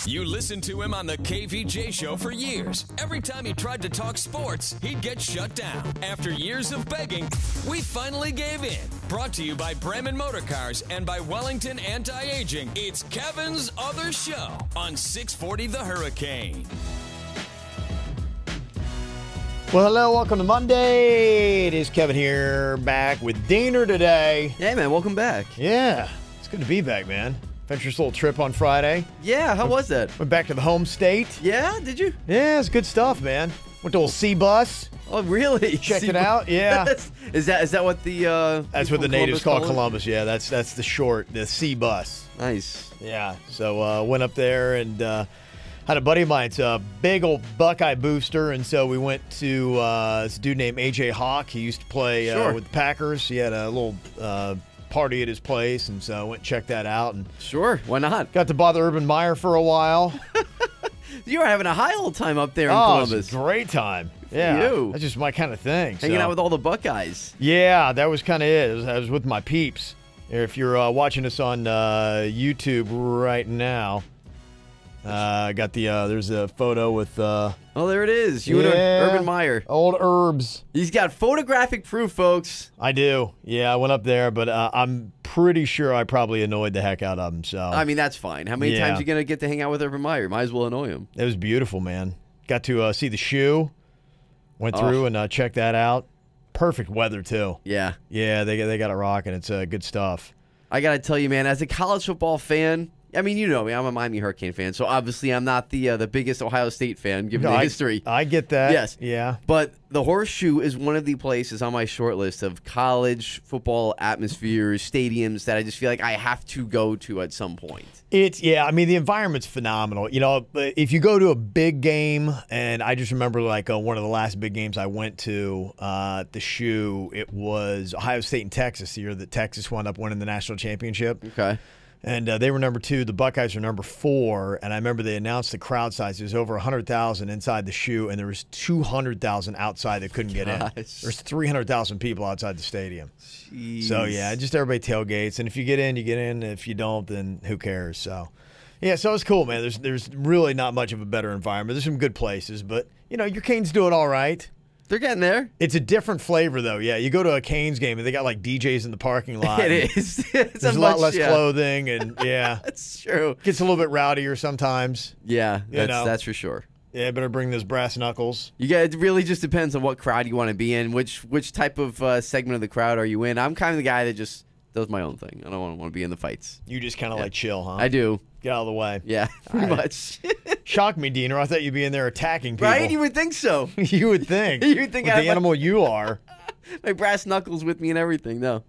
You listened to him on the KVJ show for years. Every time he tried to talk sports, he'd get shut down. After years of begging, we finally gave in. Brought to you by Bremen Motor Cars and by Wellington Anti-Aging. It's Kevin's Other Show on 640 The Hurricane. Well, hello, welcome to Monday. It is Kevin here, back with Diener today. Hey, man, welcome back. Yeah, it's good to be back, man. Adventurous little trip on Friday. Yeah, how was that? Went back to the home state. Yeah, did you? Yeah, it's good stuff, man. Went to a little C-Bus. Oh, really? Checked it out, yeah. Is that what the That's what the natives call Columbus, yeah. That's the short, the C-Bus. Nice. Yeah, so went up there and had a buddy of mine. It's a big old Buckeye booster, and so we went to this dude named A.J. Hawk. He used to play with the Packers. He had a little party at his place, and so I went and checked that out. And sure, why not? got to bother Urban Meyer for a while. You were having a high old time up there in Columbus. It was a great time. For yeah, you. That's just my kind of thing. Hanging out with all the Buckeyes. Yeah, that was kind of it. I was with my peeps. If you're watching us on YouTube right now, got the there's a photo with oh, there it is. You and Urban Meyer. Old Herbs. He's got photographic proof, folks. I do. Yeah, I went up there, but I'm pretty sure I probably annoyed the heck out of him. So I mean, that's fine. How many times are you gonna get to hang out with Urban Meyer? Might as well annoy him. It was beautiful, man. Got to see the shoe. Went through and checked that out. Perfect weather too. Yeah. Yeah, they got it rocking. It's good stuff. I gotta tell you, man, as a college football fan. I mean, you know me. I'm a Miami Hurricane fan, so obviously I'm not the biggest Ohio State fan, given the history. I get that. Yes. Yeah. But the Horseshoe is one of the places on my short list of college football atmospheres, stadiums that I just feel like I have to go to at some point. I mean, the environment's phenomenal. You know, if you go to a big game, and I just remember like one of the last big games I went to at the Shoe, it was Ohio State and Texas, the year that Texas wound up winning the national championship. Okay. And they were number 2. The Buckeyes were number 4. And I remember they announced the crowd size. It was over 100,000 inside the Shoe, and there was 200,000 outside that couldn't get in. There's 300,000 people outside the stadium. Jeez. So, yeah, just everybody tailgates. And if you get in, you get in. If you don't, then who cares? So, yeah, so it's cool, man. There's really not much of a better environment. There's some good places, but, you know, your Canes do it all right. They're getting there. It's a different flavor, though. Yeah, you go to a Canes game, and they got, like, DJs in the parking lot. It is. There's a lot less clothing, and, yeah. That's true. Gets a little bit rowdier sometimes. Yeah, that's for sure. Yeah, better bring those brass knuckles. It really just depends on what crowd you want to be in, which type of segment of the crowd are you in. I'm kind of the guy that just does my own thing. I don't want to be in the fights. You just kind of like chill, huh? I do. Get out of the way. Yeah, pretty much. Shocked me, Diener. I thought you'd be in there attacking people. Right? You would think so. You would think. You would think with the animal you are. My brass knuckles with me and everything, no.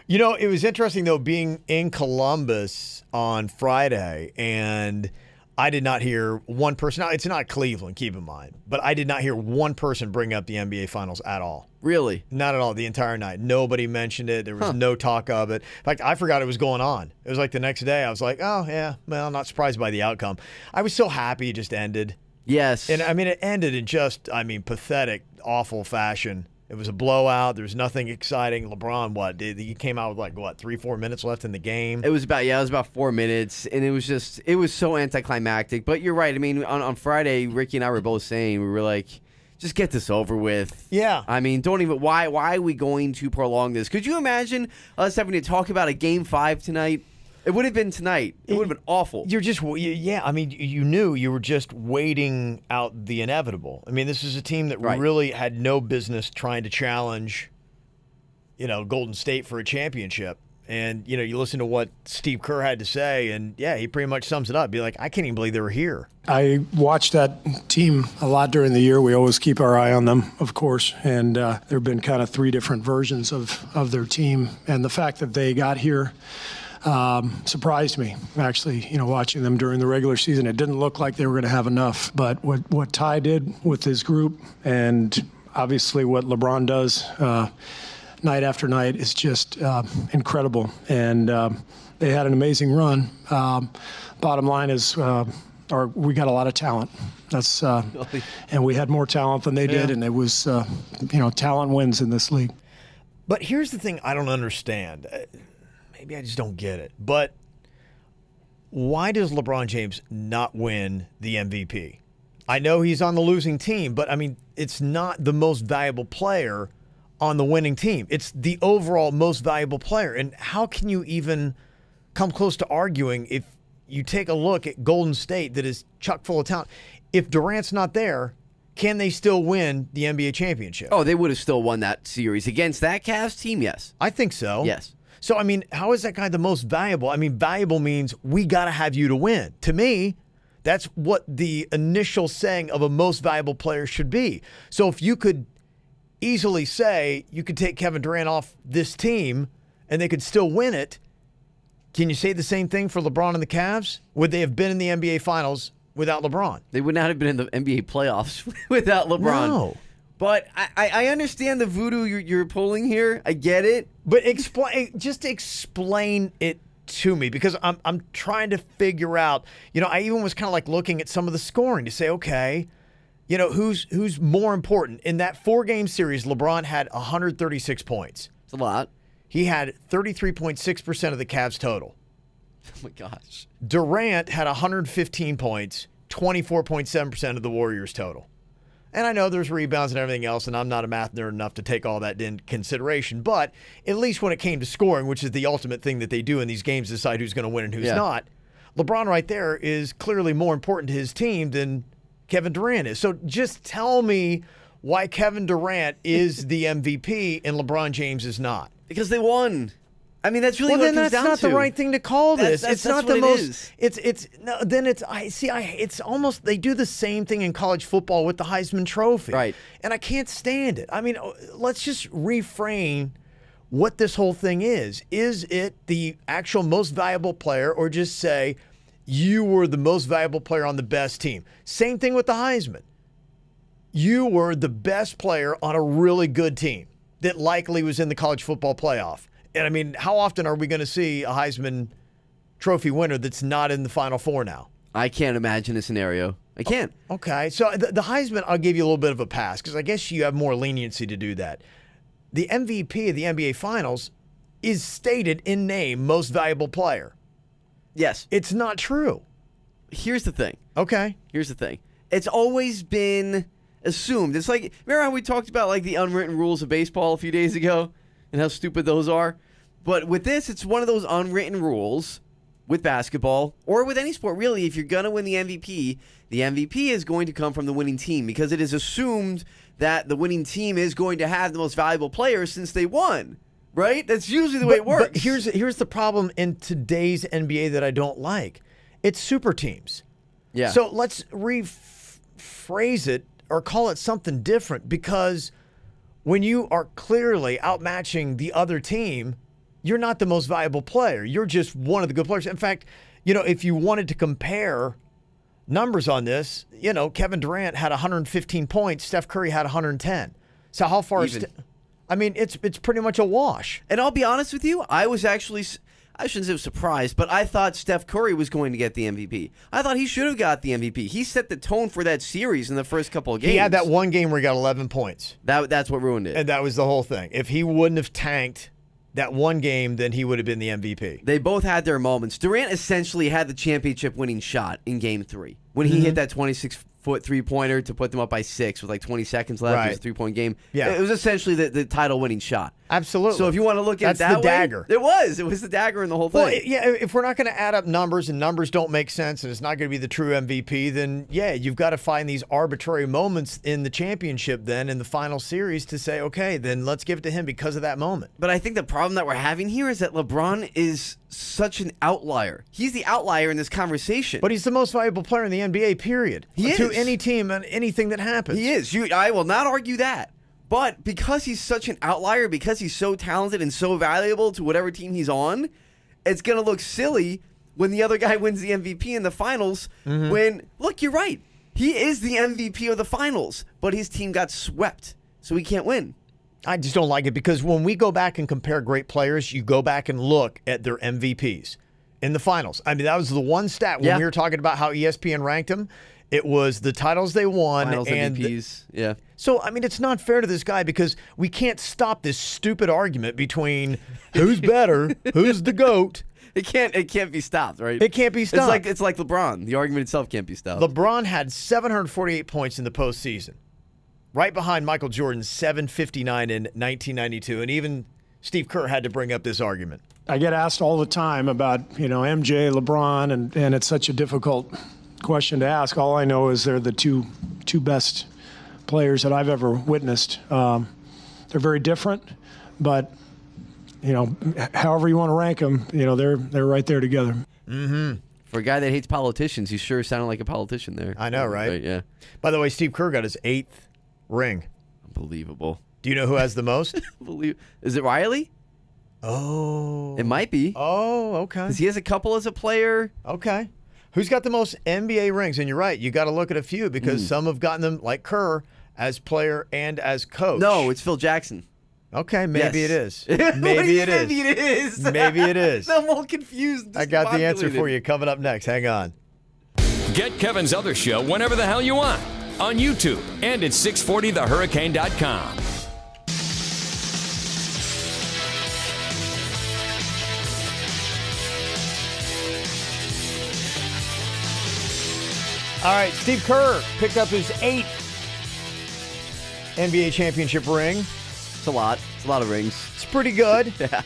You know, it was interesting, though, being in Columbus on Friday, and I did not hear one person. Now, it's not Cleveland, keep in mind, but I did not hear one person bring up the NBA Finals at all. Really? Not at all. The entire night. Nobody mentioned it. There was no talk of it. In fact, I forgot it was going on. It was like the next day. I was like, oh, yeah, well, I'm not surprised by the outcome. I was so happy it just ended. Yes. And, I mean, it ended in just, pathetic, awful fashion. It was a blowout. There was nothing exciting. LeBron, he came out with 3-4 minutes left in the game. It was about 4 minutes, and it was so anticlimactic. But you're right. I mean, on Friday, Ricky and I were both saying, we were like, just get this over with. Yeah. I mean, don't even, why are we going to prolong this? Could you imagine us having to talk about a Game 5 tonight? It would have been tonight. It would have been awful. You're just, I mean, you knew you were just waiting out the inevitable. I mean, this is a team that really had no business trying to challenge, Golden State for a championship. And, you listen to what Steve Kerr had to say, and, yeah, he pretty much sums it up. Be like, I can't even believe they were here. I watched that team a lot during the year. We always keep our eye on them, of course. And there have been kind of 3 different versions of their team. And the fact that they got here surprised me, actually, watching them during the regular season. It didn't look like they were going to have enough. But what Ty did with his group, and obviously what LeBron does night after night, is just incredible. And they had an amazing run. Bottom line is we got a lot of talent. That's and we had more talent than they did, and it was, talent wins in this league. But here's the thing I don't understand. Maybe I just don't get it. But why does LeBron James not win the MVP? I know he's on the losing team, but I mean, it's not the most valuable player on the winning team. It's the overall most valuable player. And how can you even come close to arguing if you take a look at Golden State that is chock full of talent? If Durant's not there, can they still win the NBA championship? Oh, they would have still won that series against that Cavs team, yes. I think so. Yes. So, I mean, how is that guy the most valuable? I mean, valuable means we got to have you to win. To me, that's what the initial saying of a most valuable player should be. So if you could easily say you could take Kevin Durant off this team and they could still win it, can you say the same thing for LeBron and the Cavs? Would they have been in the NBA Finals without LeBron? They would not have been in the NBA playoffs without LeBron. No. But I understand the voodoo you're pulling here. I get it. But just explain it to me, because I'm trying to figure out, I even was kind of like looking at some of the scoring to say, okay, who's more important. In that 4-game series, LeBron had 136 points. It's a lot. He had 33.6% of the Cavs total. Oh, my gosh. Durant had 115 points, 24.7% of the Warriors total. And I know there's rebounds and everything else, and I'm not a math nerd enough to take all that in consideration. But at least when it came to scoring, which is the ultimate thing that they do in these games, decide who's going to win and who's not, LeBron right there is clearly more important to his team than Kevin Durant is. So just tell me why Kevin Durant is the MVP and LeBron James is not. Because they won. I mean, that's really what it comes down to. Well, then that's not the right thing to call this. It's not the most. It's almost, they do the same thing in college football with the Heisman Trophy. Right. And I can't stand it. I mean, let's just reframe what this whole thing is. Is it the actual most valuable player, or just say you were the most valuable player on the best team? Same thing with the Heisman. You were the best player on a really good team that likely was in the college football playoff. And I mean, how often are we going to see a Heisman Trophy winner that's not in the Final Four now? I can't imagine a scenario. I can't. Okay. So the Heisman, I'll give you a little bit of a pass, because I guess you have more leniency to do that. The MVP of the NBA Finals is stated in name most valuable player. Yes. It's not true. Here's the thing. Okay. Here's the thing. It's always been assumed. It's like, remember how we talked about like the unwritten rules of baseball a few days ago and how stupid those are? But with this, it's one of those unwritten rules with basketball or with any sport, really. If you're going to win the MVP is going to come from the winning team, because it is assumed that the winning team is going to have the most valuable players since they won, right? That's usually the way it works. But here's the problem in today's NBA that I don't like. It's super teams. Yeah. So let's rephrase it or call it something different, because when you are clearly outmatching the other team, you're not the most valuable player. You're just one of the good players. In fact, if you wanted to compare numbers on this, Kevin Durant had 115 points. Steph Curry had 110. So how far is I mean, it's pretty much a wash. And I'll be honest with you, I was actually, I shouldn't say surprised, but I thought Steph Curry was going to get the MVP. I thought he should have got the MVP. He set the tone for that series in the first couple of games. He had that one game where he got 11 points. That's what ruined it. And that was the whole thing. If he wouldn't have tanked that one game, then he would have been the MVP. They both had their moments. Durant essentially had the championship-winning shot in Game 3 when he hit that 26-foot three-pointer to put them up by 6 with like 20 seconds left. It was a 3-point game. Yeah. It was essentially the title-winning shot. Absolutely. So if you want to look at it that way, dagger. It was the dagger in the whole thing. Well, yeah, if we're not going to add up numbers and numbers don't make sense and it's not going to be the true MVP, then yeah, you've got to find these arbitrary moments in the championship then in the final series to say, okay, then let's give it to him because of that moment. But I think the problem that we're having here is that LeBron is such an outlier. He's the outlier in this conversation. But he's the most valuable player in the NBA, period. He is. To any team and anything that happens. He is. I will not argue that. But because he's such an outlier, because he's so talented and so valuable to whatever team he's on, it's going to look silly when the other guy wins the MVP in the finals. When, look, you're right. He is the MVP of the finals, but his team got swept, so he can't win. I just don't like it, because when we go back and compare great players, you go back and look at their MVPs in the finals. I mean, that was the one stat when we were talking about how ESPN ranked them. It was the titles they won. Finals and MVPs, yeah. So, I mean, it's not fair to this guy, because we can't stop this stupid argument between who's better, who's the GOAT. It can't be stopped, right? It can't be stopped. It's like LeBron. The argument itself can't be stopped. LeBron had 748 points in the postseason, right behind Michael Jordan's 759 in 1992, and even Steve Kerr had to bring up this argument. I get asked all the time about, MJ, LeBron, and it's such a difficult question to ask. All I know is they're the two best players that I've ever witnessed. They're very different, but however you want to rank them, they're right there together. Mm-hmm. For a guy that hates politicians, he sure sounded like a politician there. I know, right? Yeah. By the way, Steve Kerr got his 8th ring. Unbelievable. Do you know who has the most? Is it Riley? Oh. It might be. Oh, okay. Because he has a couple as a player. Okay. Who's got the most NBA rings? And you're right, you got to look at a few because some have gotten them, like Kerr, as player and as coach. No, it's Phil Jackson. Okay, maybe it is. Maybe it is. Maybe it is. Maybe it is. I'm all confused. I got the answer for you coming up next. Hang on. Get Kevin's other show whenever the hell you want on YouTube and at 640thehurricane.com. All right, Steve Kerr picked up his 8th NBA championship ring. It's a lot. It's a lot of rings. It's pretty good. Yeah.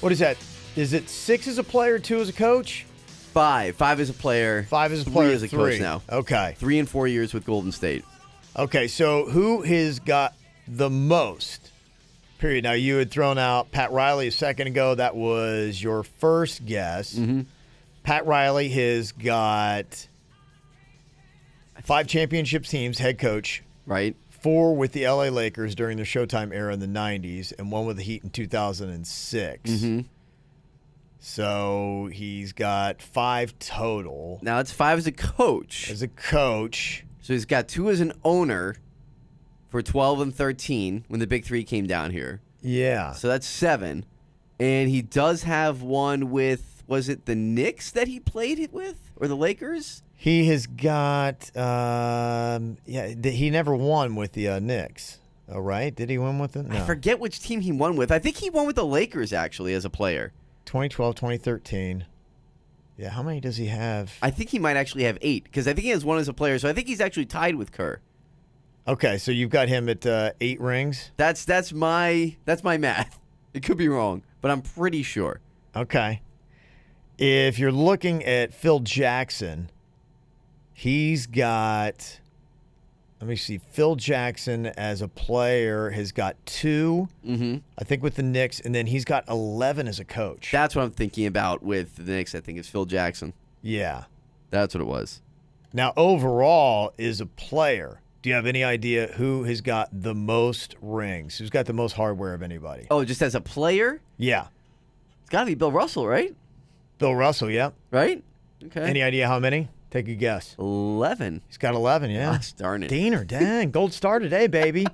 What is that? Is it 6 as a player, 2 as a coach? 5. 5 as a player. 5 as a player, 3 as a coach now. Okay. 3 and 4 years with Golden State. Okay, so who has got the most? Period. Now, you had thrown out Pat Riley a second ago. That was your first guess. Mm-hmm. Pat Riley has got 5 championship teams, head coach. Right. 4 with the LA Lakers during their Showtime era in the 90s, and 1 with the Heat in 2006. Mm-hmm. So he's got 5 total. Now it's 5 as a coach. As a coach. So he's got 2 as an owner for 12 and 13 when the Big 3 came down here. Yeah. So that's 7. And he does have one with, was it the Knicks that he played it with? Or the Lakers? He has got, he never won with the Knicks. Oh, right? Did he win with them? No. I forget which team he won with. I think he won with the Lakers, actually, as a player. 2012, 2013. Yeah, how many does he have? I think he might actually have 8, because I think he has 1 as a player, so I think he's actually tied with Kerr. Okay, so you've got him at 8 rings? That's my math. It could be wrong, but I'm pretty sure. Okay. If you're looking at Phil Jackson, he's got, let me see, Phil Jackson as a player has got 2, I think, with the Knicks, and then he's got 11 as a coach. That's what I'm thinking about with the Knicks, I think, is Phil Jackson. Yeah. That's what it was. Now, overall, is a player. Do you have any idea who has got the most rings? Who's got the most hardware of anybody? Oh, just as a player? Yeah. It's got to be Bill Russell, right? Bill Russell, yeah. Right? Okay. Any idea how many? Take a guess. 11. He's got 11, yeah. Gosh darn it. Diener, dang. Gold star today, baby.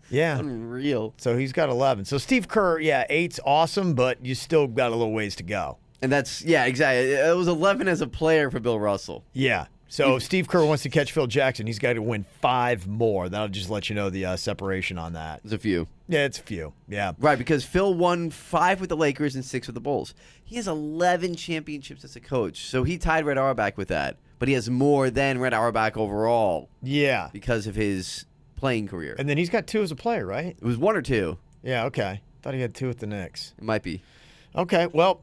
Yeah. Unreal. So he's got 11. So Steve Kerr, yeah, 8's awesome, but you still got a little ways to go. And that's, yeah, exactly. It was 11 as a player for Bill Russell. Yeah. So if Steve Kerr wants to catch Phil Jackson, he's got to win 5 more. That'll just let you know the separation on that. There's a few. Yeah, it's a few. Yeah. Right, because Phil won 5 with the Lakers and 6 with the Bulls. He has 11 championships as a coach, so he tied Red Auerbach with that. But he has more than Red Auerbach overall. Yeah. Because of his playing career. And then he's got 2 as a player, right? It was 1 or 2. Yeah, okay. Thought he had 2 with the Knicks. It might be. Okay, well,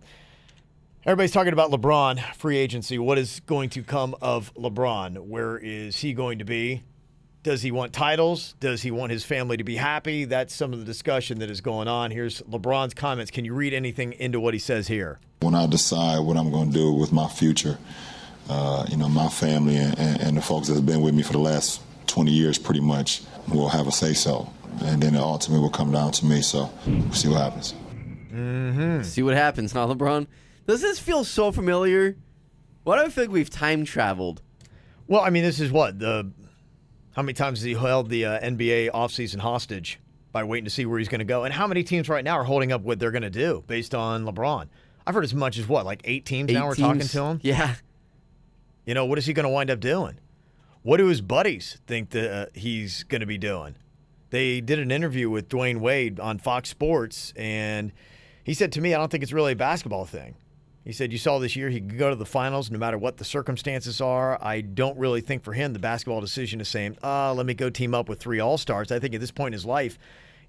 everybody's talking about LeBron, free agency. What is going to come of LeBron? Where is he going to be? Does he want titles? Does he want his family to be happy? That's some of the discussion that is going on. Here's LeBron's comments. Can you read anything into what he says here? When I decide what I'm going to do with my future, my family and the folks that have been with me for the last 20 years pretty much will have a say-so. And then it ultimately will come down to me. So we'll see what happens. Mm-hmm. See what happens, huh, LeBron? Does this feel so familiar? Why do I feel like we've time traveled? Well, I mean, this is what? How many times has he held the NBA offseason hostage by waiting to see where he's going to go? And how many teams right now are holding up what they're going to do based on LeBron? I've heard as much as, what, like 8 teams now we're talking to him? Yeah. You know, what is he going to wind up doing? What do his buddies think that he's going to be doing? They did an interview with Dwayne Wade on Fox Sports, and he said to me, I don't think it's really a basketball thing. He said, you saw this year he could go to the finals no matter what the circumstances are. I don't really think for him the basketball decision is saying, let me go team up with 3 All-Stars. I think at this point in his life,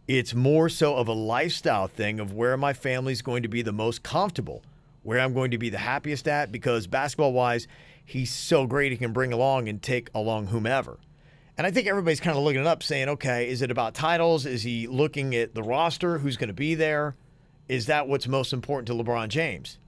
it's more so of a lifestyle thing of where my family's going to be the most comfortable, where I'm going to be the happiest at, because basketball-wise, he's so great he can bring along and take along whomever. And I think everybody's kind of looking it up saying, okay, is it about titles? Is he looking at the roster? Who's going to be there? Is that what's most important to LeBron James?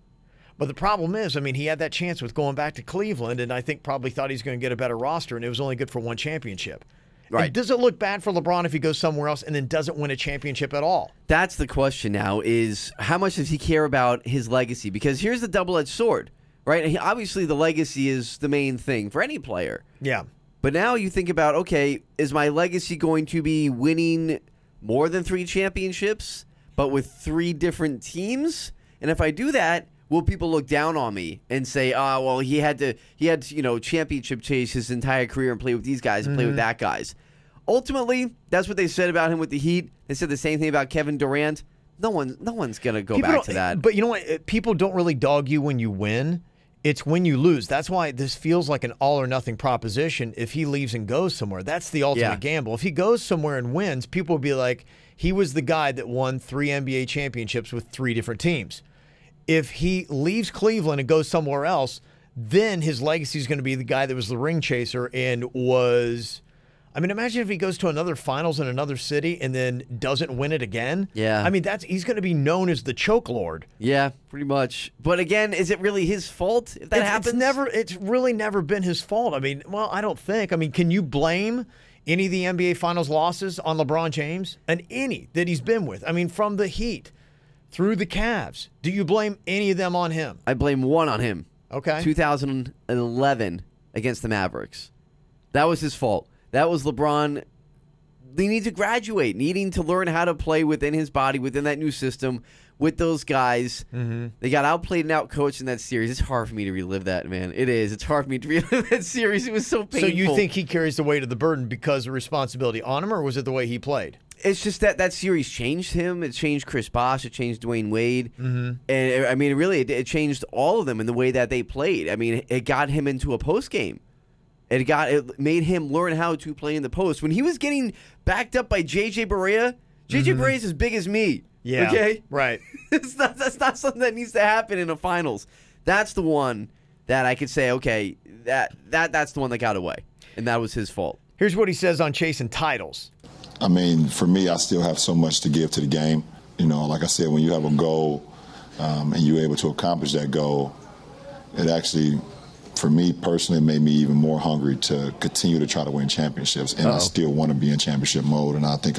But the problem is, I mean, he had that chance with going back to Cleveland, and I think probably thought he's going to get a better roster, and it was only good for 1 championship. Right. And does it look bad for LeBron if he goes somewhere else and then doesn't win a championship at all? That's the question now, is how much does he care about his legacy? Because here's the double-edged sword, right? Obviously, the legacy is the main thing for any player. Yeah. But now you think about, okay, is my legacy going to be winning more than 3 championships, but with 3 different teams? And if I do that, will people look down on me and say, well, he had championship chase his entire career and play with these guys and play with that guys? Ultimately, that's what they said about him with the Heat. They said the same thing about Kevin Durant. No one's going to go back to that. But you know what? People don't really dog you when you win. It's when you lose. That's why this feels like an all-or-nothing proposition if he leaves and goes somewhere. That's the ultimate gamble. If he goes somewhere and wins, people will be like, he was the guy that won 3 NBA championships with 3 different teams. If he leaves Cleveland and goes somewhere else, then his legacy is going to be the guy that was the ring chaser and was... I mean, imagine if he goes to another finals in another city and then doesn't win it again. Yeah. I mean, he's going to be known as the choke lord. Yeah, pretty much. But again, is it really his fault if that happens? It's really never been his fault. I mean, well, I don't think. I mean, can you blame any of the NBA Finals losses on LeBron James? And any that he's been with? I mean, from the Heat through the Cavs. Do you blame any of them on him? I blame one on him. Okay. 2011 against the Mavericks. That was his fault. That was LeBron needing to graduate, needing to learn how to play within his body, within that new system, with those guys. Mm-hmm. They got outplayed and outcoached in that series. It's hard for me to relive that, man. It is. It's hard for me to relive that series. It was so painful. So you think he carries the weight of the burden because of responsibility on him, or was it the way he played? It's just that series changed him. It changed Chris Bosh. It changed Dwayne Wade. Mm-hmm. And, I mean, it changed all of them in the way that they played. I mean, it got him into a postgame. It made him learn how to play in the post. When he was getting backed up by J.J. Barea, J.J. Barea is as big as me. Yeah, okay? Right. That's not something that needs to happen in a finals. That's the one that I could say, okay, that's the one that got away, and that was his fault. Here's what he says on chasing titles. I mean, for me, I still have so much to give to the game. You know, like I said, when you have a goal and you're able to accomplish that goal, it actually, for me personally, made me even more hungry to continue to try to win championships. And I still want to be in championship mode. And I think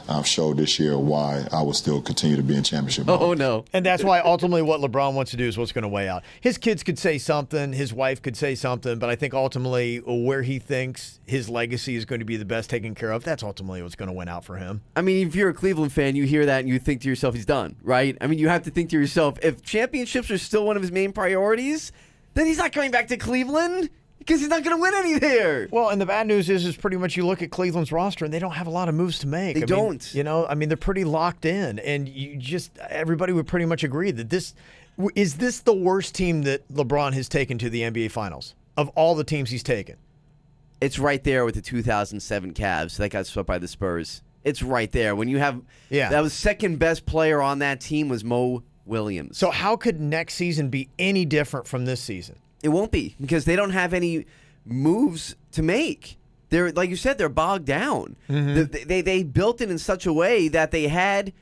I've showed this year why I will still continue to be in championship mode. Oh, no. And that's why ultimately what LeBron wants to do is what's going to weigh out. His kids could say something, his wife could say something, but I think ultimately where he thinks his legacy is going to be the best taken care of, that's ultimately what's going to win out for him. I mean, if you're a Cleveland fan, you hear that and you think to yourself, he's done, right? I mean, you have to think to yourself, if championships are still one of his main priorities, then he's not coming back to Cleveland because he's not going to win any there. Well, and the bad news is pretty much you look at Cleveland's roster and they don't have a lot of moves to make. They don't. You know, I mean, they're pretty locked in, and everybody would pretty much agree that this the worst team that LeBron has taken to the NBA Finals of all the teams he's taken. It's right there with the 2007 Cavs that got swept by the Spurs. It's right there. When you have that was second best player on that team was Mo Williams. So how could next season be any different from this season? It won't be, because they don't have any moves to make. They're, like you said, they're bogged down. Mm-hmm. They built it in such a way that they had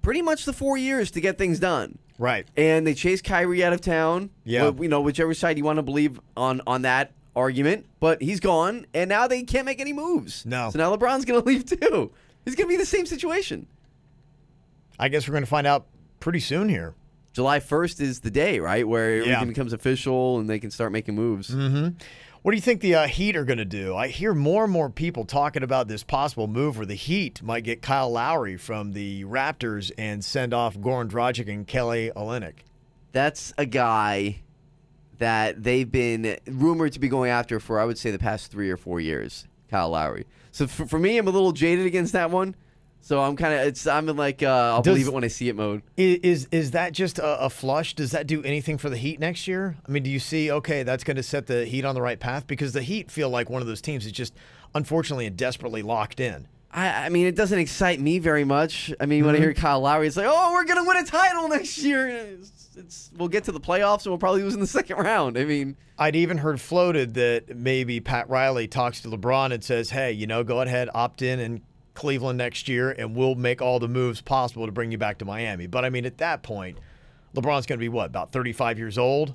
pretty much the 4 years to get things done. Right. And they chased Kyrie out of town. Yeah. You know, whichever side you want to believe on that argument. But he's gone, and now they can't make any moves. No. So now LeBron's going to leave too. He's going to be in the same situation. I guess we're going to find out pretty soon here. July 1st is the day, right, where everything becomes official and they can start making moves. Mm-hmm. What do you think the Heat are going to do? I hear more and more people talking about this possible move where the Heat might get Kyle Lowry from the Raptors and send off Goran Dragic and Kelly Olynyk. That's a guy that they've been rumored to be going after for, I would say, the past 3 or 4 years, Kyle Lowry. So for me, I'm a little jaded against that one. So I'm in like I'll believe it when I see it mode. Is that just a flush? Does that do anything for the Heat next year? I mean, do you see, okay, that's going to set the Heat on the right path? Because the Heat feel like one of those teams that's just unfortunately and desperately locked in. I mean, it doesn't excite me very much. I mean, when I hear Kyle Lowry, it's like, oh, we're going to win a title next year. We'll get to the playoffs and we'll probably lose in the second round. I mean, I'd even heard floated that maybe Pat Riley talks to LeBron and says, hey, go ahead, opt in and Cleveland next year, and we'll make all the moves possible to bring you back to Miami. But, I mean, at that point, LeBron's going to be, what, about 35 years old?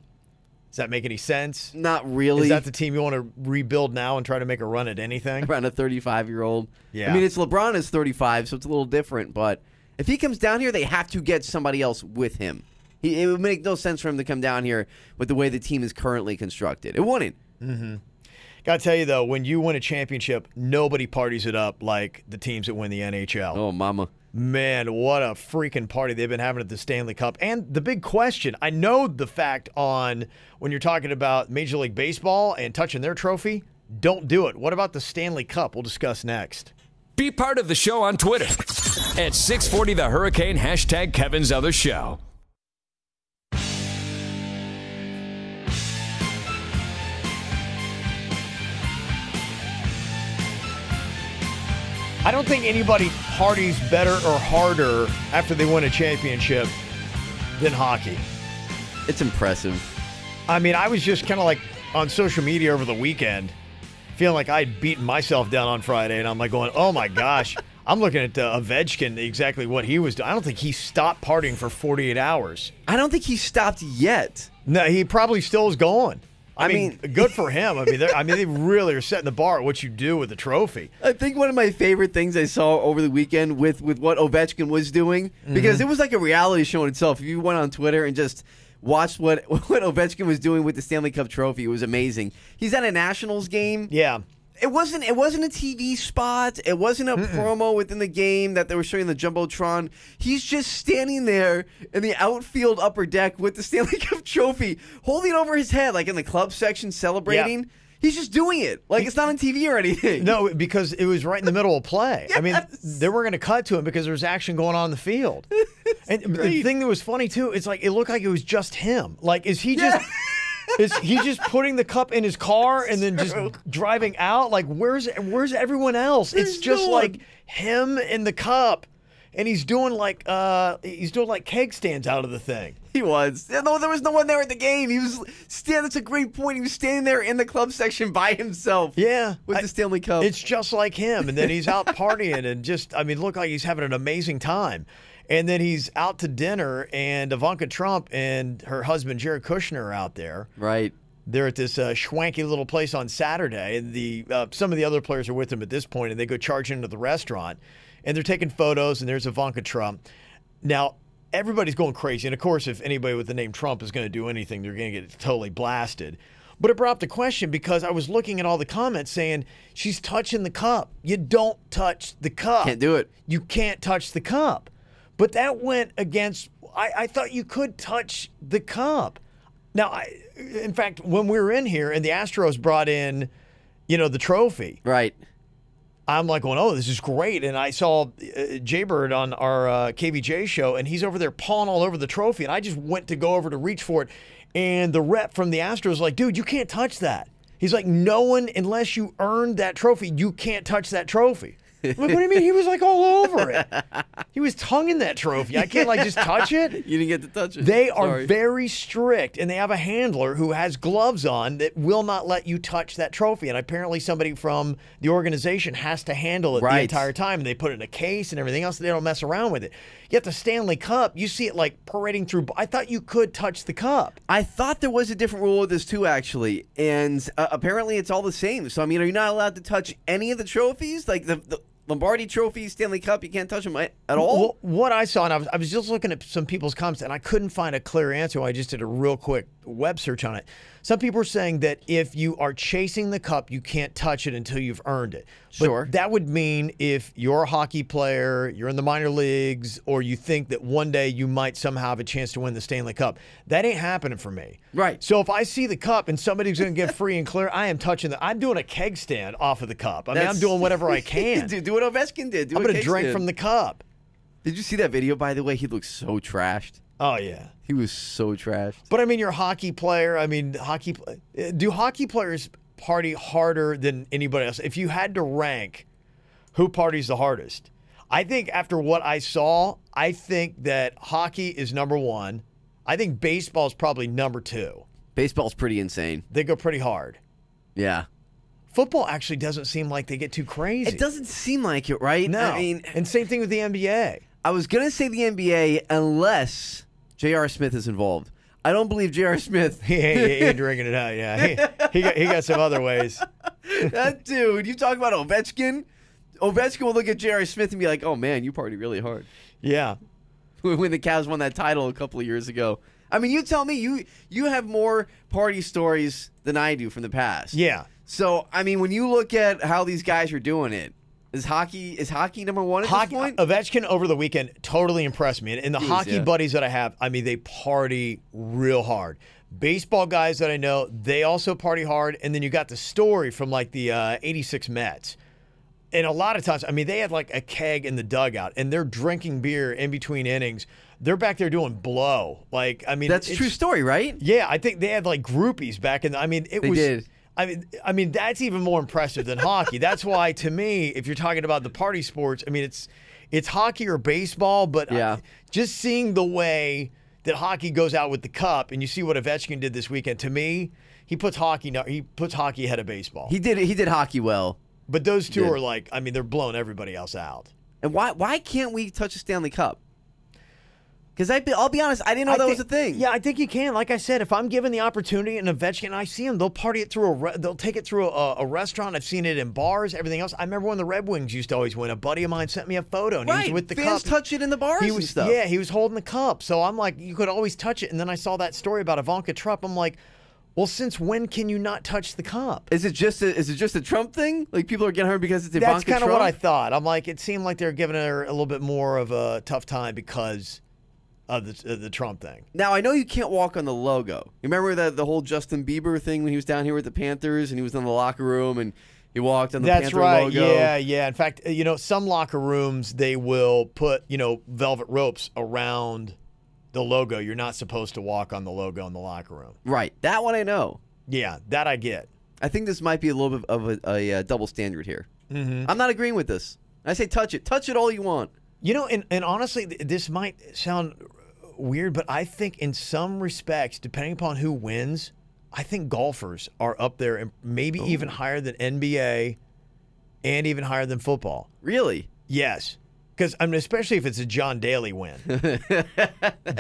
Does that make any sense? Not really. Is that the team you want to rebuild now and try to make a run at anything? Around a 35-year-old. Yeah. I mean, it's LeBron is 35, so it's a little different. But if he comes down here, they have to get somebody else with him. It would make no sense for him to come down here with the way the team is currently constructed. It wouldn't. Mm-hmm. Got to tell you, though, when you win a championship, nobody parties it up like the teams that win the NHL. Oh, mama. Man, what a freaking party they've been having at the Stanley Cup. And the big question, I know the fact on when you're talking about Major League Baseball and touching their trophy, don't do it. What about the Stanley Cup? We'll discuss next. Be part of the show on Twitter at 640 The Hurricane, hashtag Kevin's Other Show. I don't think anybody parties better or harder after they win a championship than hockey. It's impressive. I mean, I was just kind of like on social media over the weekend, feeling like I'd beaten myself down on Friday, and I'm like going, oh my gosh. I'm looking at Ovechkin, exactly what he was doing. I don't think he stopped partying for 48 hours. I don't think he stopped yet. No, he probably still is going. I mean, good for him. I mean, they really are setting the bar at what you do with the trophy. I think one of my favorite things I saw over the weekend with what Ovechkin was doing, because it was like a reality show in itself. If you went on Twitter and just watched what Ovechkin was doing with the Stanley Cup trophy, it was amazing. He's at a Nationals game. Yeah. It wasn't a TV spot. It wasn't a promo within the game that they were showing the Jumbotron. He's just standing there in the outfield upper deck with the Stanley Cup trophy, holding it over his head, like in the club section, celebrating. Yep. He's just doing it. Like it's not on TV or anything. No, because it was right in the middle of play. Yes. I mean, they were going to cut to him because there was action going on in the field. And the thing that was funny, too, it's like it looked like it was just him. Like, is he just... Is he just putting the cup in his car and then just driving out? Like, where's everyone else? It's just like him and the cup, and he's doing like keg stands out of the thing. He was. No, there was no one there at the game. He was standing. That's a great point. He was standing there in the club section by himself. Yeah, with the Stanley Cup. It's just like him, and then he's out partying and just, I mean, look like he's having an amazing time. And then he's out to dinner, and Ivanka Trump and her husband, Jared Kushner, are out there. Right. They're at this schwanky little place on Saturday, and some of the other players are with them at this point, and they go charging into the restaurant, and they're taking photos, and there's Ivanka Trump. Now, everybody's going crazy, and of course, if anybody with the name Trump is going to do anything, they're going to get totally blasted. But it brought up the question because I was looking at all the comments saying, she's touching the cup. You don't touch the cup. Can't do it. You can't touch the cup. But that went against, I thought you could touch the cup. Now, in fact, when we were in here and the Astros brought in, the trophy. Right. I'm like going, oh, this is great. And I saw Jaybird on our KVJ show, and he's over there pawing all over the trophy. And I just went to go over to reach for it. And the rep from the Astros was like, dude, you can't touch that. He's like, no one, unless you earned that trophy, you can't touch that trophy. Like, what do you mean? He was like all over it. He was tonguing that trophy. I can't just touch it. You didn't get to touch it. They are very strict, and they have a handler who has gloves on that will not let you touch that trophy. And apparently somebody from the organization has to handle it the entire time. And they put it in a case and everything else. They don't mess around with it. Yet the Stanley Cup, you see it like parading through. I thought you could touch the cup. I thought there was a different rule with this too, actually. And apparently it's all the same. So, I mean, are you not allowed to touch any of the trophies? Like the Lombardi Trophy, Stanley Cup, you can't touch them at all? Well, what I saw, and I was just looking at some people's comments, and I couldn't find a clear answer. I just did a real quick web search on it. Some people are saying that if you are chasing the cup, you can't touch it until you've earned it. But Sure. that would mean if you're a hockey player, you're in the minor leagues, or you think that one day you might somehow have a chance to win the Stanley Cup, that ain't happening for me. Right. So if I see the cup and somebody's going to get free and clear, I am touching I'm doing a keg stand off of the cup. I mean, I'm doing whatever I can. Do what Ovechkin did. I'm going to drink from the cup. Did you see that video, by the way? He looks so trashed. Oh, yeah. He was so trashed. But, I mean, you're a hockey player. I mean, do hockey players party harder than anybody else? If you had to rank who parties the hardest, I think after what I saw, I think that hockey is number one. I think baseball is probably number two. Baseball's pretty insane. They go pretty hard. Yeah. Football actually doesn't seem like they get too crazy. It doesn't seem like it, right? No. I mean, and same thing with the NBA. I was going to say the NBA unless J.R. Smith is involved. I don't believe J.R. Smith. He ain't drinking it out, yeah. He got some other ways. That dude, you talk about Ovechkin. Ovechkin will look at J.R. Smith and be like, oh, man, you party really hard. Yeah. When the Cavs won that title a couple of years ago. I mean, you tell me, you have more party stories than I do from the past. Yeah. So, I mean, when you look at how these guys are doing it, is hockey number one at this point? Ovechkin over the weekend totally impressed me. And the hockey yeah. buddies that I have, I mean, they party real hard. Baseball guys that I know, they also party hard. And then you got the story from like the 86 Mets. And a lot of times, I mean, they have like a keg in the dugout and they're drinking beer in between innings. They're back there doing blow. Like, I mean, that's a true story, right? Yeah, I think they had like groupies back in. I mean, they did. I mean, that's even more impressive than hockey. That's why, to me, if you're talking about the party sports, I mean, it's hockey or baseball. But yeah. Just seeing the way that hockey goes out with the cup, and you see what Ovechkin did this weekend. To me, he puts hockey ahead of baseball. He did hockey well. But those two are like, I mean, they're blowing everybody else out. And why can't we touch a Stanley Cup? Because I'll be honest, I didn't know that was a thing. Yeah, I think you can. Like I said, if I'm given the opportunity and Ovechkin, I see them, they'll party it through they'll take it through a restaurant. I've seen it in bars, everything else. I remember when the Red Wings used to always win. A buddy of mine sent me a photo, and he was with the fans cup. touch it in the bars and stuff. Yeah, he was holding the cup. So I'm like, you could always touch it. And then I saw that story about Ivanka Trump. I'm like, well, since when can you not touch the cup? Is it just a Trump thing? Like people are getting hurt because it's Ivanka Trump? That's kind of what I thought. I'm like, it seemed like they're giving her a little bit more of a tough time because of the Trump thing. Now, I know you can't walk on the logo. You remember the whole Justin Bieber thing when he was down here with the Panthers and he was in the locker room and he walked on the Panther logo? Yeah. In fact, some locker rooms, they will put, velvet ropes around the logo. You're not supposed to walk on the logo in the locker room. Right. That one I know. Yeah, that I get. I think this might be a little bit of a double standard here. Mm-hmm. I'm not agreeing with this. I say touch it. Touch it all you want. And honestly, this might sound weird, but I think in some respects, depending upon who wins, I think golfers are up there and maybe even higher than NBA and even higher than football. Really? Yes. Because, I mean, especially if it's a John Daly win.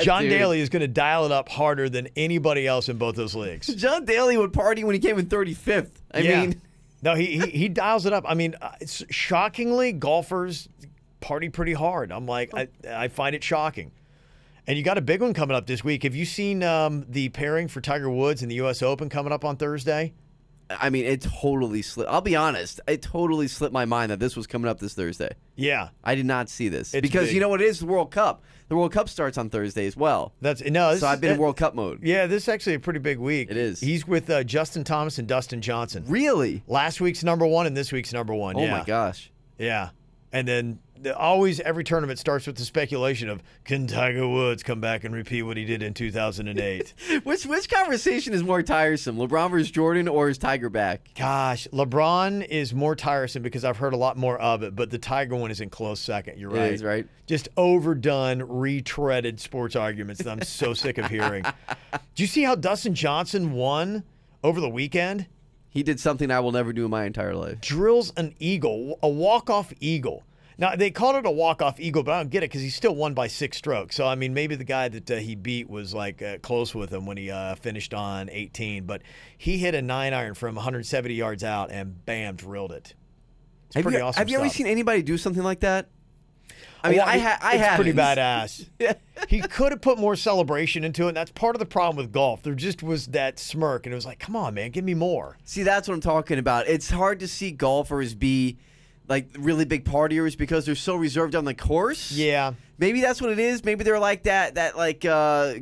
John Daly is going to dial it up harder than anybody else in both those leagues. John Daly would party when he came in 35th. I mean. No, he dials it up. I mean, shockingly, golfers party pretty hard. I'm like, I find it shocking. And you got a big one coming up this week. Have you seen the pairing for Tiger Woods in the U.S. Open coming up on Thursday? I mean, it totally slipped. I'll be honest. It totally slipped my mind that this was coming up this Thursday. Yeah. I did not see this. It's because big. you know what it is? The World Cup. The World Cup starts on Thursday as well. So I've been in World Cup mode. Yeah, this is actually a pretty big week. It is. He's with Justin Thomas and Dustin Johnson. Really? Last week's number one and this week's number one. Oh, my gosh. Yeah. And then always every tournament starts with the speculation of, can Tiger Woods come back and repeat what he did in 2008? Which conversation is more tiresome, LeBron versus Jordan or is Tiger back? Gosh, LeBron is more tiresome because I've heard a lot more of it, but the Tiger one is in close second. You're right. It is, right? Just overdone, retreaded sports arguments that I'm so sick of hearing. Do you see how Dustin Johnson won over the weekend? He did something I will never do in my entire life. Drills an eagle, a walk-off eagle. Now, they called it a walk-off eagle, but I don't get it because he still won by 6 strokes. So, I mean, maybe the guy that he beat was, close with him when he finished on 18. But he hit a 9-iron from 170 yards out and, bam, drilled it. It's pretty awesome Have you ever stuff. seen anybody do something like that? I mean, it's pretty badass. He could have put more celebration into it, and that's part of the problem with golf. There just was that smirk, and it was like, come on, man, give me more. See, that's what I'm talking about. It's hard to see golfers be like really big partiers because they're so reserved on the course. Yeah. Maybe that's what it is. Maybe they're like that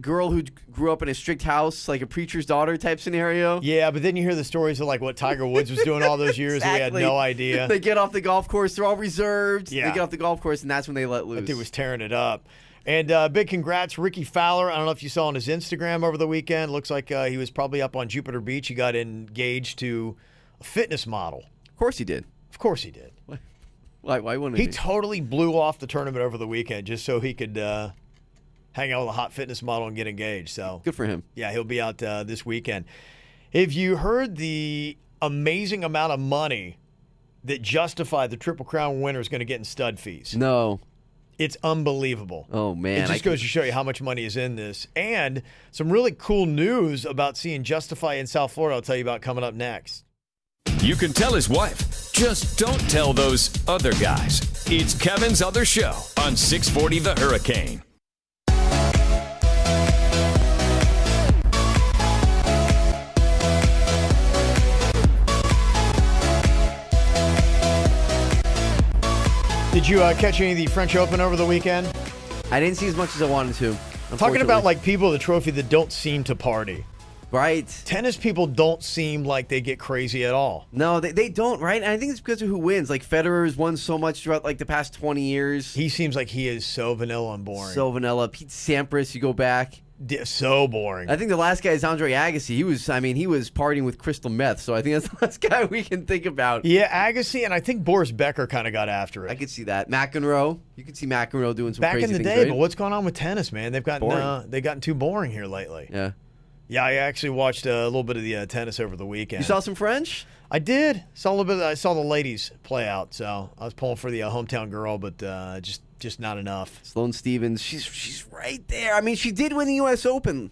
girl who grew up in a strict house, like a preacher's daughter type scenario. Yeah, but then you hear the stories of like what Tiger Woods was doing all those years Exactly. and we had no idea. They get off the golf course, they're all reserved. Yeah. They get off the golf course, and that's when they let loose. That dude was tearing it up. And big congrats, Ricky Fowler. I don't know if you saw on his Instagram over the weekend. Looks like he was probably up on Jupiter Beach. He got engaged to a fitness model. Of course he did. Of course he did. Why wouldn't he? He totally blew off the tournament over the weekend just so he could hang out with a hot fitness model and get engaged. So good for him. Yeah, he'll be out this weekend. Have you heard the amazing amount of money that Justify, the Triple Crown winner, is going to get in stud fees? No. It's unbelievable. Oh, man. It just goes to show you how much money is in this. And some really cool news about seeing Justify in South Florida I'll tell you about coming up next. You can tell his wife, just don't tell those other guys. It's Kevin's Other Show on 640 The Hurricane. Did you catch any of the French Open over the weekend? I didn't see as much as I wanted to. Talking about like people at the trophy that don't seem to party. Right. Tennis people don't seem like they get crazy at all. No, they don't, right? And I think it's because of who wins. Like, Federer's won so much throughout, like, the past 20 years. He seems like he is so vanilla and boring. So vanilla. Pete Sampras, you go back. So boring. I think the last guy is Andre Agassi. He was partying with crystal meth, so I think that's the last guy we can think about. Yeah, Agassi, and I think Boris Becker kind of got after it. I could see that. McEnroe. You could see McEnroe doing some back crazy in the things, day, right? but what's going on with tennis, man? They've gotten too boring here lately. Yeah. Yeah, I actually watched a little bit of the tennis over the weekend. You saw some French? I did. Saw a little bit. I saw the ladies play out, so I was pulling for the hometown girl, but just not enough. Sloane Stephens, she's right there. I mean, she did win the U.S. Open.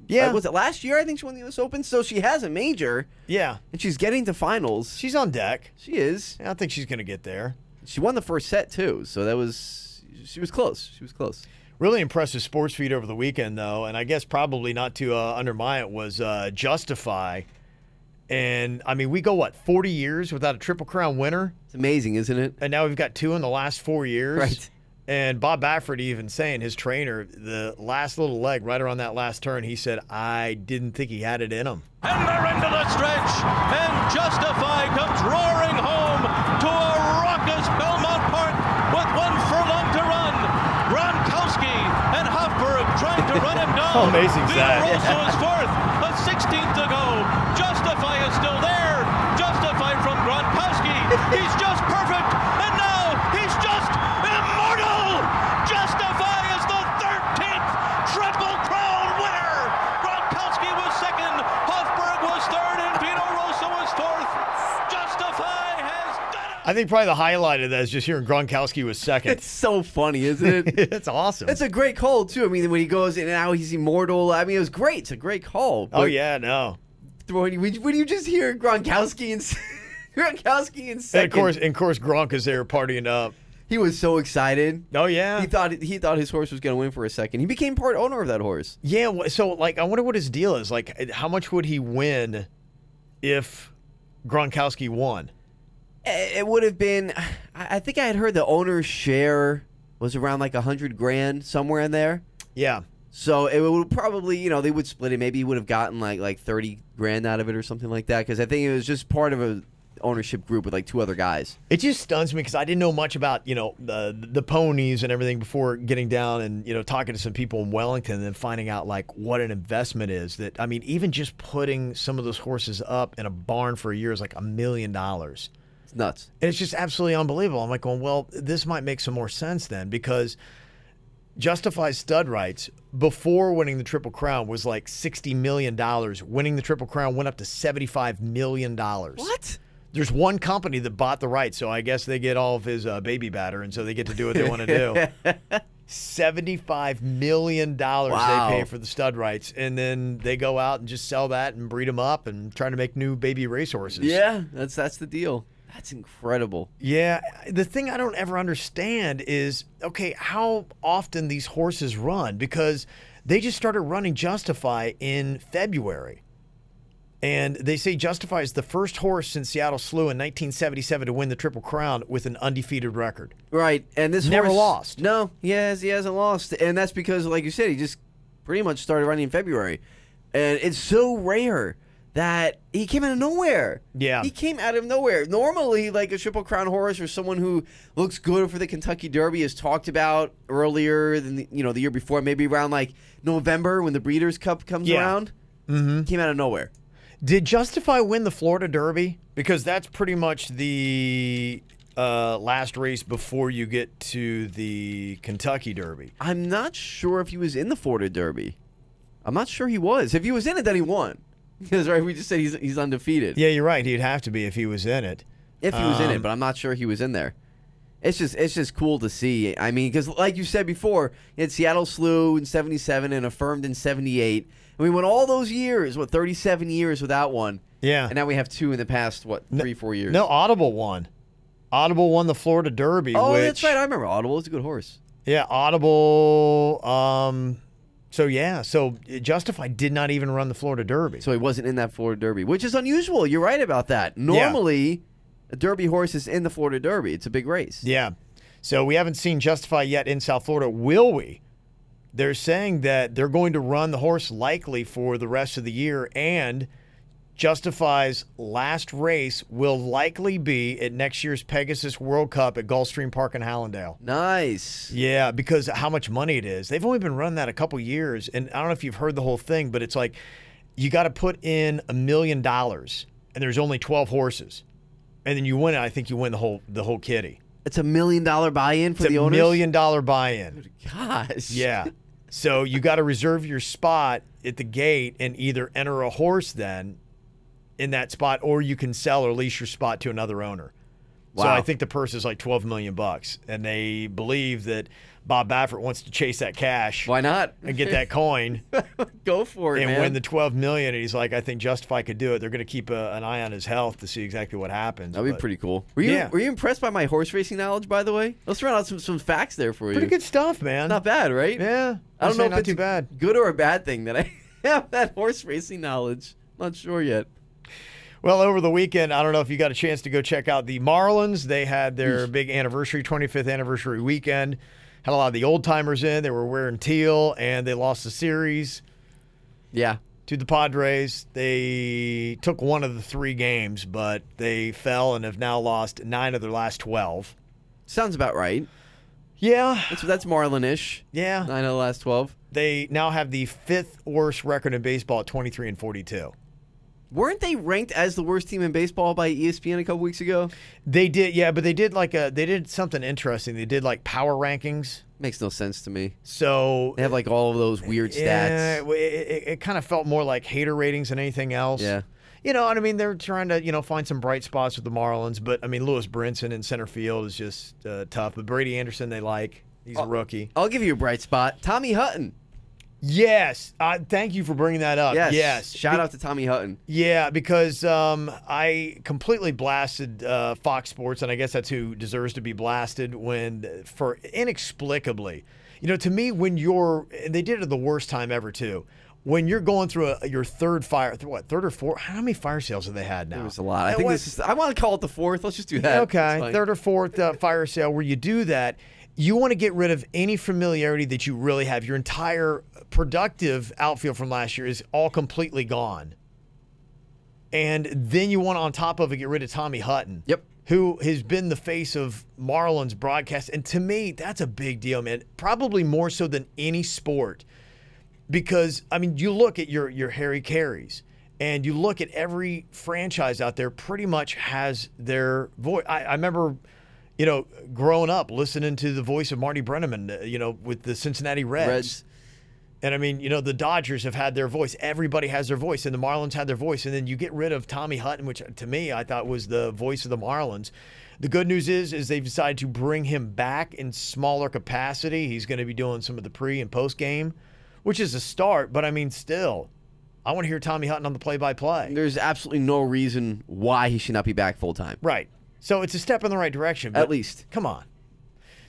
Yeah. Was it last year? I think she won the U.S. Open, so she has a major. Yeah. And she's getting to finals. She's on deck. She is. Yeah, I think she's going to get there. She won the first set, too, so she was close. She was close. Really impressive sports feed over the weekend, though, and I guess probably not to undermine it was Justify. And, I mean, we go, 40 years without a Triple Crown winner? It's amazing, isn't it? And now we've got 2 in the last 4 years. Right. And Bob Baffert even saying, his trainer, the last little leg right around that last turn, he said, I didn't think he had it in him. And they're into the stretch, and Justify comes roaring home to a raucous Belmont Park with 1 furlong to run. Gronkowski and Hofberg trying to run him down. How amazing is that? Rosso is fourth, a 16th to go. Justify is still there. Justify from Gronkowski. He's just perfect, and now he's just immortal. Justify is the 13th Triple Crown winner. Gronkowski was second, Hofberg was third, and Vito Rosso was fourth. Justify has done it. I think probably the highlight of that is just hearing Gronkowski was second. It's so funny, isn't it? It's awesome. It's a great call, too. I mean, when he goes in and out, he's immortal. I mean, it was great. It's a great call. Oh, yeah, no. When you just hear Gronkowski and Gronkowski in second. And of course, Gronk is there partying up. He was so excited. Oh, yeah. He thought his horse was going to win for a second. He became part owner of that horse. Yeah, so, I wonder what his deal is. How much would he win if Gronkowski won? It would have been, I think I had heard the owner's share was around $100,000, somewhere in there. Yeah. So it would probably, they would split it. Maybe he would have gotten like $30,000 out of it or something like that. Because I think it was just part of a ownership group with 2 other guys. It just stuns me because I didn't know much about the ponies and everything before getting down and talking to some people in Wellington and then finding out what an investment is. That I mean, even just putting some of those horses up in a barn for a year is $1 million. It's nuts. And it's just absolutely unbelievable. I'm going, well, this might make some more sense then because Justify's stud rights before winning the Triple Crown was $60 million. Winning the Triple Crown went up to $75 million. What? There's one company that bought the rights, so I guess they get all of his baby batter, and so they get to do what they want to do. $75 million Wow. they pay for the stud rights, and then they go out and just sell that and breed them up and try to make new baby racehorses. Yeah, that's the deal. That's incredible. Yeah. The thing I don't ever understand is, okay, how often these horses run, because they just started running Justify in February. And they say Justify is the first horse since Seattle Slew in 1977 to win the Triple Crown with an undefeated record. Right, and this never horse, lost. No, he hasn't lost, and that's because, like you said, he just pretty much started running in February, and it's so rare that he came out of nowhere. Yeah, he came out of nowhere. Normally, like a Triple Crown horse or someone who looks good for the Kentucky Derby is talked about earlier than the year before, maybe around like November when the Breeders' Cup comes around. Mm-hmm. Came out of nowhere. Did Justify win the Florida Derby? Because that's pretty much the last race before you get to the Kentucky Derby. I'm not sure if he was in the Florida Derby. I'm not sure he was. If he was in it, then he won. Because right, we just said he's undefeated. Yeah, you're right. He'd have to be if he was in it. If he was in it, but I'm not sure he was in there. It's just cool to see. I mean, because like you said before, he had Seattle Slew in '77 and affirmed in '78. And we went all those years, 37 years without one. Yeah. And now we have two in the past, 3-4 years. No, Audible won. Audible won the Florida Derby. Oh, that's right. I remember Audible. It's a good horse. Yeah, Audible. So Justify did not even run the Florida Derby. So he wasn't in that Florida Derby, which is unusual. You're right about that. Normally, a Derby horse is in the Florida Derby. It's a big race. Yeah. So we haven't seen Justify yet in South Florida. Will we? They're saying that they're going to run the horse likely for the rest of the year, and Justify's last race will likely be at next year's Pegasus World Cup at Gulfstream Park in Hallandale. Nice. Yeah, because how much money it is. They've only been running that a couple years, and I don't know if you've heard the whole thing, but it's like you got to put in $1 million, and there's only 12 horses, and then you win it. I think you win the whole kitty. It's $1 million buy-in for the owners? It's $1 million buy-in. Gosh. Yeah. So you got to reserve your spot at the gate and either enter a horse then in that spot, or you can sell or lease your spot to another owner. Wow. So I think the purse is like $12 million, and they believe that Bob Baffert wants to chase that cash. Why not? And get that coin. Go for it, and man. win the $12 million. And he's like, I think Justify could do it. They're going to keep an eye on his health to see exactly what happens. That'd be pretty cool. Were you impressed by my horse racing knowledge, by the way? Let's run out some facts there for you. Pretty good stuff, man. Not bad, right? Yeah. I don't know if not it's too bad. Good or a bad thing that I have that horse racing knowledge. Not sure yet. Well, over the weekend, I don't know if you got a chance to go check out the Marlins. They had their big anniversary, 25th anniversary weekend. Had a lot of the old-timers in. They were wearing teal, and they lost the series. Yeah. To the Padres. They took one of the 3 games, but they fell and have now lost 9 of their last 12. Sounds about right. Yeah. That's Marlin-ish. Yeah. 9 of the last 12. They now have the 5th worst record in baseball at 23-42. Weren't they ranked as the worst team in baseball by ESPN a couple weeks ago? They did, yeah, but they did something interesting. They did like power rankings. Makes no sense to me. So they have like all of those weird stats. It kind of felt more like hater ratings than anything else. Yeah. You know, and I mean, they're trying to, find some bright spots with the Marlins, but I mean, Lewis Brinson in center field is just tough. But Brady Anderson, they like. He's a rookie. I'll give you a bright spot. Tommy Hutton. Yes. Thank you for bringing that up. Yes. Shout out to Tommy Hutton. Yeah, because I completely blasted Fox Sports, and I guess that's who deserves to be blasted for inexplicably. To me, they did it at the worst time ever, too. When you're going through your third or fourth? How many fire sales have they had now? There was a lot. I want to call it the 4th. Let's just do that. Okay, 3rd or 4th fire sale where you do that. You want to get rid of any familiarity that you really have. Your entire productive outfield from last year is all completely gone. And then you want to, on top of it, get rid of Tommy Hutton. Yep. Who has been the face of Marlins broadcast. And to me, that's a big deal, man. Probably more so than any sport. Because, I mean, you look at your Harry Careys, and you look at every franchise out there pretty much has their voice. I remember... growing up, listening to the voice of Marty Brennaman, with the Cincinnati Reds. And, I mean, the Dodgers have had their voice. Everybody has their voice, and the Marlins had their voice. And then you get rid of Tommy Hutton, which, to me, I thought was the voice of the Marlins. The good news is they've decided to bring him back in smaller capacity. He's going to be doing some of the pre- and post-game, which is a start. But, I mean, still, I want to hear Tommy Hutton on the play-by-play. There's absolutely no reason why he should not be back full-time. Right. So it's a step in the right direction. At least. Come on.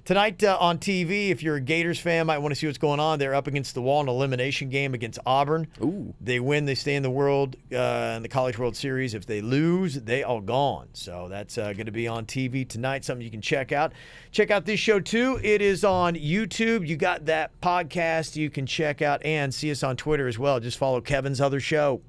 Tonight on TV, if you're a Gators fan, might want to see what's going on. They're up against the wall in an elimination game against Auburn. Ooh. They win, they stay in the in the College World Series. If they lose, they are gone. So that's going to be on TV tonight, something you can check out. Check out this show, too. It is on YouTube. You got that podcast you can check out and see us on Twitter as well. Just follow Kevin's other show.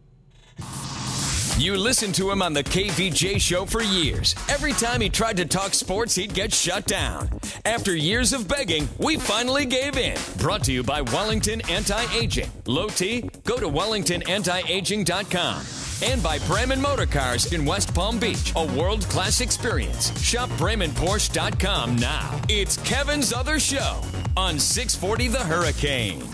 You listened to him on the KVJ show for years. Every time he tried to talk sports, he'd get shut down. After years of begging, we finally gave in. Brought to you by Wellington Anti-Aging. Low T? Go to WellingtonAntiAging.com. And by Bremen Motor Cars in West Palm Beach. A world-class experience. Shop BremenPorsche.com now. It's Kevin's other show on 640 The Hurricane.